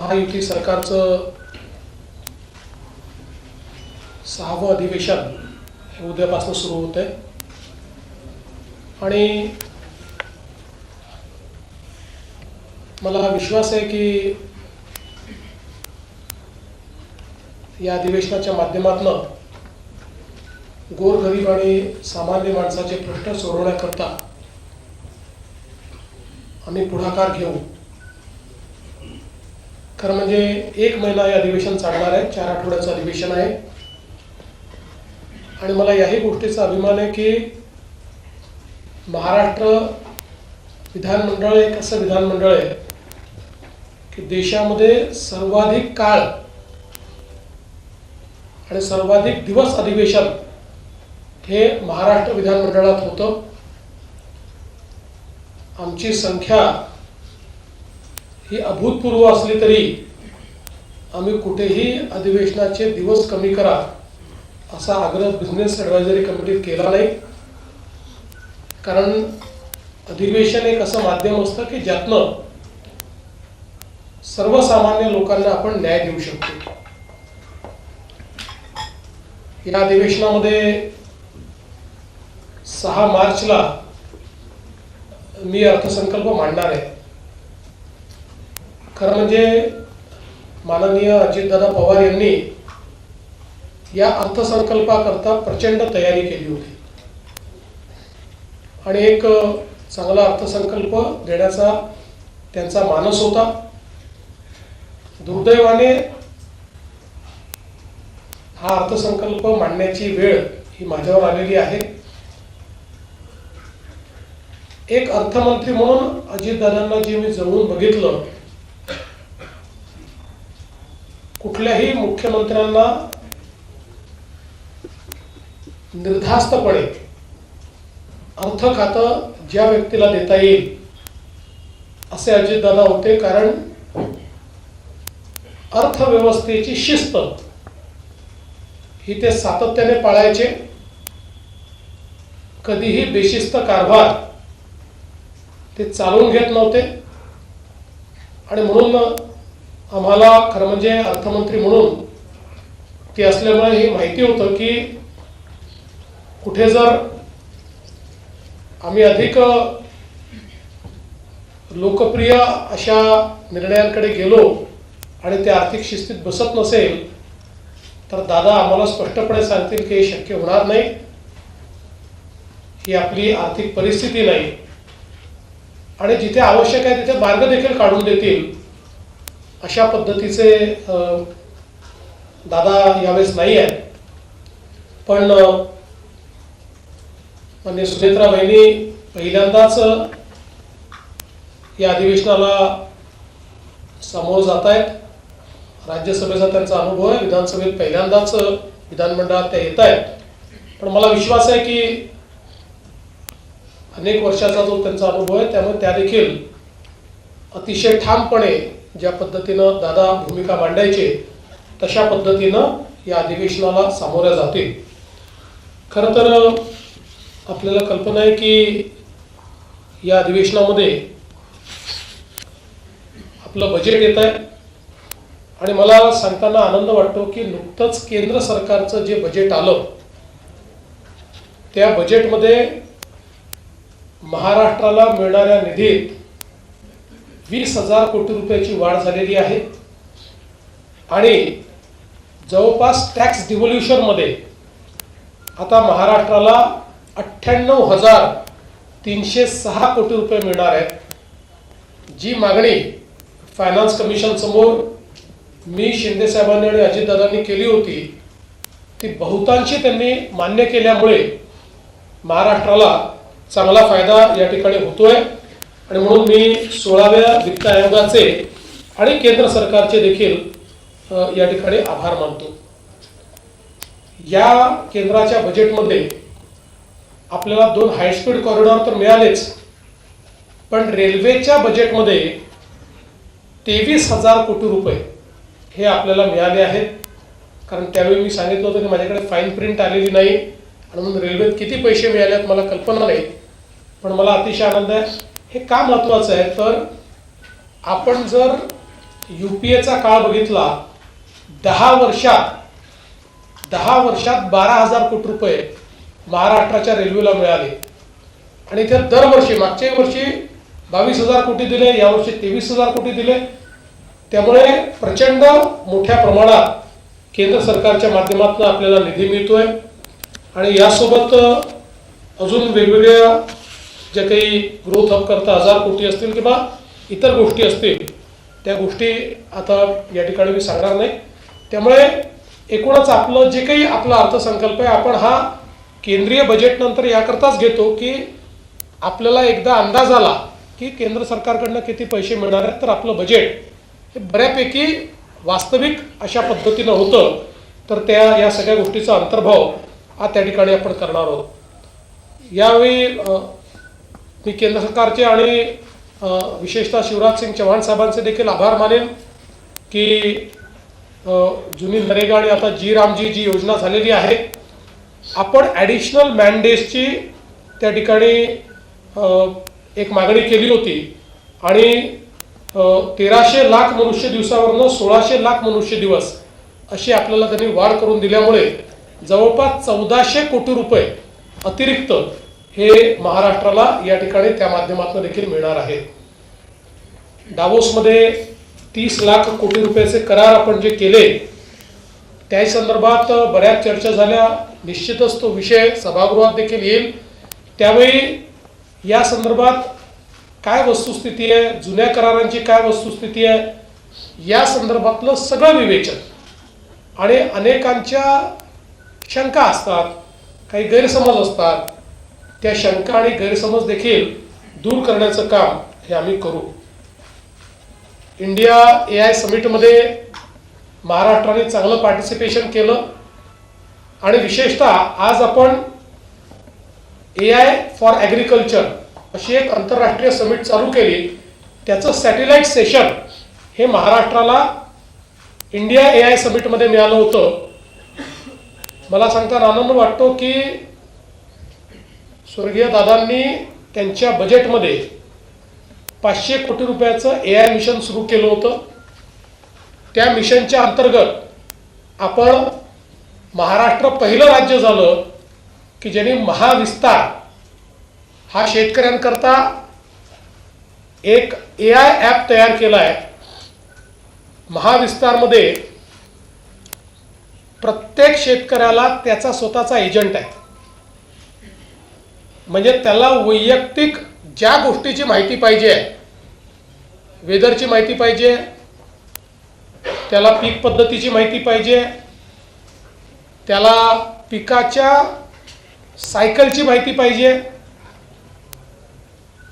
महायुती सरकारचं 6वं अधिवेशन हे उद्यापासून सुरू होते आणि मला विश्वास आहे की या अधिवेशनाच्या माध्यमातून गोरगरीब आणि सामान्य माणसाचे प्रश्न सोडवण्याकरता आम्ही पुढाकार घेऊ. खरं म्हणजे 1 महिना हे अधिवेशन चालणार आहे, 4 आठवड्याचं अधिवेशन आहे आणि मला याही गोष्टीचा अभिमान आहे की महाराष्ट्र विधानमंडळ एक असं विधानमंडळ आहे की देशामध्ये सर्वाधिक काळ आणि सर्वाधिक दिवस अधिवेशन हे महाराष्ट्र विधानमंडळात होतं. आमची संख्या ही अभूतपूर्व असली तरी आम्ही कुठेही अधिवेशनाचे दिवस कमी करा असा आग्रह बिझनेस ॲडवायझरी कमिटीत केला नाही. कारण अधिवेशन एक असं माध्यम असतं की ज्यातनं सर्वसामान्य लोकांना आपण न्याय देऊ शकतो. या अधिवेशनामध्ये 6 मार्चला मी अर्थसंकल्प मांडणार आहे. खरं म्हणजे माननीय अजितदादा पवार यांनी या अर्थसंकल्पाकरता प्रचंड तयारी केली होती आणि एक चांगला अर्थसंकल्प देण्याचा त्यांचा मानस होता. दुर्दैवाने हा अर्थसंकल्प मांडण्याची वेळ ही माझ्यावर आलेली आहे. एक अर्थमंत्री म्हणून अजितदादांना जे मी जवळून बघितलं, कुठल्याही मुख्यमंत्र्यांना निर्धास्तपणे अर्थ खातं ज्या व्यक्तीला देता येईल असे अजितदादा होते. कारण अर्थव्यवस्थेची शिस्त ही ते सातत्याने पाळायचे. कधीही बेशिस्त कारभार ते चालवून घेत नव्हते आणि म्हणून आम्हाला खरं म्हणजे अर्थमंत्री म्हणून ते असल्यामुळे हे माहिती होतं की कुठे जर आम्ही अधिक लोकप्रिय अशा निर्णयांकडे गेलो आणि ते आर्थिक शिस्तीत बसत नसेल तर दादा आम्हाला स्पष्टपणे सांगतील की हे शक्य होणार नाही, ही आपली आर्थिक परिस्थिती नाही आणि जिथे आवश्यक आहे तिथे मार्ग देखील काढून देतील. अशा पद्धतीचे दादा यावेळेस नाही आहेत. पण म्हणजे सुनेत्रा बहिणी पहिल्यांदाच या अधिवेशनाला समोर जात आहेत. राज्यसभेचा त्यांचा अनुभव आहे, विधानसभेत पहिल्यांदाच विधानमंडळात त्या येत आहेत. पण मला विश्वास आहे की अनेक वर्षाचा जो त्यांचा अनुभव आहे त्यामुळे त्या देखील अतिशय ठामपणे ज्या पद्धतीनं दादा भूमिका मांडायचे तशा पद्धतीनं या अधिवेशनाला सामोऱ्या जातील. खरं तर आपल्याला कल्पना आहे की या अधिवेशनामध्ये आपलं बजेट येत आहे आणि मला सांगताना आनंद वाटतो की नुकतंच केंद्र सरकारचं जे बजेट आलं त्या बजेटमध्ये महाराष्ट्राला मिळणाऱ्या निधीत 20,000 कोटी रुपयाची वाढ झालेली आहे आणि जवळपास टॅक्स डिव्होल्युशनमध्ये आता महाराष्ट्राला 98,306 कोटी रुपये मिळणार आहेत. जी मागणी फायनान्स कमिशन समोर मी शिंदे साहेबांनी आणि अजितदादांनी केली होती ती बहुतांशी त्यांनी मान्य केल्यामुळे महाराष्ट्राला चांगला फायदा या ठिकाणी होतोय आणि म्हणून मी 16व्या वित्त आयोगाचे आणि केंद्र सरकारचे देखील या ठिकाणी आभार मानतो. या केंद्राच्या बजेटमध्ये आपल्याला 2 हायस्पीड कॉरिडॉर तर मिळालेच, पण रेल्वेच्या बजेटमध्ये 23,000 कोटी रुपये हे आपल्याला मिळाले आहेत. कारण त्यावेळी मी सांगितलं होतं की माझ्याकडे फाईन प्रिंट आलेली नाही आणि म्हणून रेल्वेत किती पैसे मिळाले आहेत मला कल्पना नाही. पण मला अतिशय आनंद आहे. हे का महत्त्वाचं आहे तर आपण जर UPAचा काळ बघितला, 10 वर्षात 12,000 कोटी रुपये महाराष्ट्राच्या रेल्वेला मिळाले. आणि त्या दरवर्षी, मागच्या वर्षी 22,000 कोटी दिले, यावर्षी 23,000 कोटी दिले. त्यामुळे प्रचंड मोठ्या प्रमाणात केंद्र सरकारच्या माध्यमातून आपल्याला निधी मिळतोय. आणि यासोबत अजून वेगवेगळ्या ज्या काही ग्रोथ हब करता 1,000 कोटी असतील किंवा इतर गोष्टी असतील, त्या गोष्टी आता या ठिकाणी मी सांगणार नाही. त्यामुळे एकूणच आपलं जे काही आपला अर्थसंकल्प आहे, आपण हा केंद्रीय बजेट नंतर याकरताच घेतो की आपल्याला एकदा अंदाज आला की केंद्र सरकारकडनं किती पैसे मिळणार आहेत, तर आपलं बजेट हे बऱ्यापैकी वास्तविक अशा पद्धतीनं होतं. तर या सगळ्या गोष्टीचा अंतर्भाव हा त्या ठिकाणी आपण करणार आहोत. यावेळी मी केंद्र सरकारचे आणि विशेषतः शिवराज सिंग चौहान साहेबांचे देखील आभार मानेन की जुनी नरेगा आणि आता रामजी जी योजना झालेली आहे, आपण ॲडिशनल मॅनडेजची त्या ठिकाणी एक मागणी केली होती आणि 1300 लाख मनुष्य दिवसावरनं 1600 लाख मनुष्य दिवस अशी आपल्याला त्यांनी वाढ करून दिल्यामुळे जवळपास 1400 कोटी रुपये अतिरिक्त हे महाराष्ट्राला या ठिकाणी त्या माध्यमातून देखील मिळणार आहे. डावोसमध्ये 30 लाख कोटी रुपयाचे करार आपण जे केले, त्या संदर्भात बऱ्याच चर्चा झाल्या. निश्चितच तो विषय सभागृहात देखील येईल. त्यावेळी या संदर्भात काय वस्तुस्थिती आहे, जुन्या करारांची काय वस्तुस्थिती आहे, या संदर्भातलं सगळं विवेचन आणि अनेकांच्या शंका असतात, काही गैरसमज असतात, त्या शंका आणि गैरसमज देखील दूर करण्याचं काम हे आम्ही करू. इंडिया AI समिटमध्ये महाराष्ट्राने चांगलं पार्टिसिपेशन केलं आणि विशेषतः आज आपण AI फॉर ॲग्रिकल्चर अशी एक आंतरराष्ट्रीय समिट चालू केली. त्याचं सॅटेलाइट सेशन हे महाराष्ट्राला इंडिया AI समिटमध्ये मिळालं होतं. मला सांगताना आनंद वाटतो की स्वर्गीय दादांनी त्यांच्या बजेटमध्ये 500 कोटी रुपयाचं AI मिशन सुरू केलं होतं. त्या मिशनच्या अंतर्गत आपण महाराष्ट्र पहिलं राज्य झालं की ज्यांनी महाविस्तार हा शेतकऱ्यांकरता एक AI ॲप तयार केला आहे. महाविस्तारमध्ये प्रत्येक शेतकऱ्याला त्याचा स्वतःचा एजंट आहे. म्हणजे त्याला वैयक्तिक ज्या गोष्टीची माहिती पाहिजे, वेदरची माहिती पाहिजे, त्याला पीक पद्धतीची माहिती पाहिजे, त्याला पिकाच्या सायकलची माहिती पाहिजे,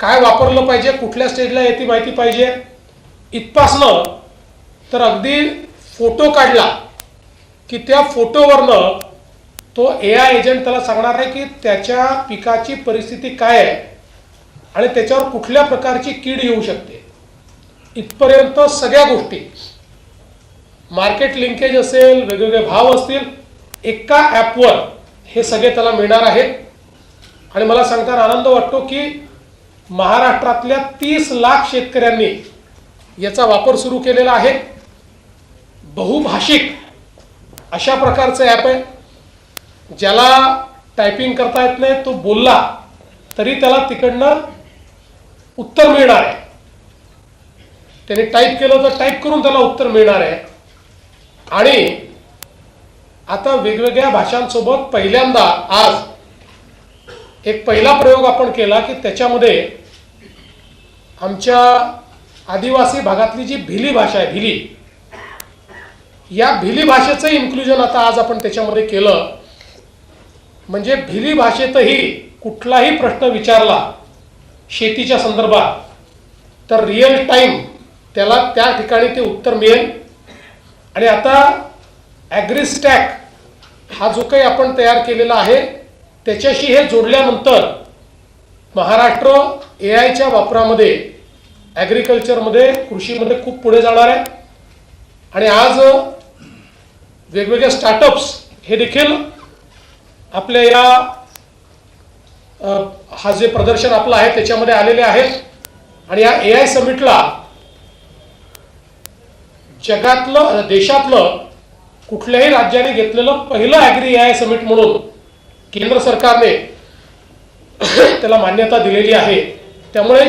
काय वापरलं पाहिजे, कुठल्या स्टेजला येते माहिती पाहिजे, इथपासनं तर अगदी फोटो काढला की त्या फोटोवरनं तो AI एजंट त्याला सांगणार आहे की त्याच्या पिकाची परिस्थिती काय आहे आणि त्याच्यावर कुठल्या प्रकारची कीड येऊ शकते. इथपर्यंत सगळ्या गोष्टी, मार्केट लिंकेज असेल, वेगवेगळे भाव असतील, एका ॲपवर हे सगळे त्याला मिळणार आहेत. आणि मला सांगताना आनंद वाटतो की महाराष्ट्रातल्या 30 लाख शेतकऱ्यांनी याचा वापर सुरू केलेला आहे. बहुभाषिक अशा प्रकारचं ॲप आहे. ज्याला टायपिंग करता येत नाही, तो बोलला तरी त्याला तिकडनं उत्तर मिळणार आहे. त्याने टाईप केलं तर टाईप करून त्याला उत्तर मिळणार आहे. आणि आता वेगवेगळ्या भाषांसोबत पहिल्यांदा आज एक पहिला प्रयोग आपण केला की त्याच्यामध्ये आमच्या आदिवासी भागातली जी भिली भाषा आहे, भिली, या भिली भाषेचं इन्क्लुजन आता आज आपण त्याच्यामध्ये केलं. म्हणजे भिली भाषेतही कुठलाही प्रश्न विचारला शेतीच्या संदर्भात तर रिअल टाइम त्याला त्या ठिकाणी ते उत्तर मिळेल. आणि आता ॲग्रिस्टॅक हा जो काही आपण तयार केलेला आहे त्याच्याशी हे जोडल्यानंतर महाराष्ट्र AIच्या वापरामध्ये, ॲग्रिकल्चरमध्ये, कृषीमध्ये खूप पुढे जाणार आहे. आणि आज वेगवेगळे स्टार्टअप्स हे देखील आपल्या या हा जे प्रदर्शन आपलं आहे त्याच्यामध्ये आलेले आहेत. आणि या AI समिटला जगातलं देशातलं कुठल्याही राज्याने घेतलेलं पहिलं ॲग्री AI समिट म्हणून केंद्र सरकारने त्याला मान्यता दिलेली आहे. त्यामुळे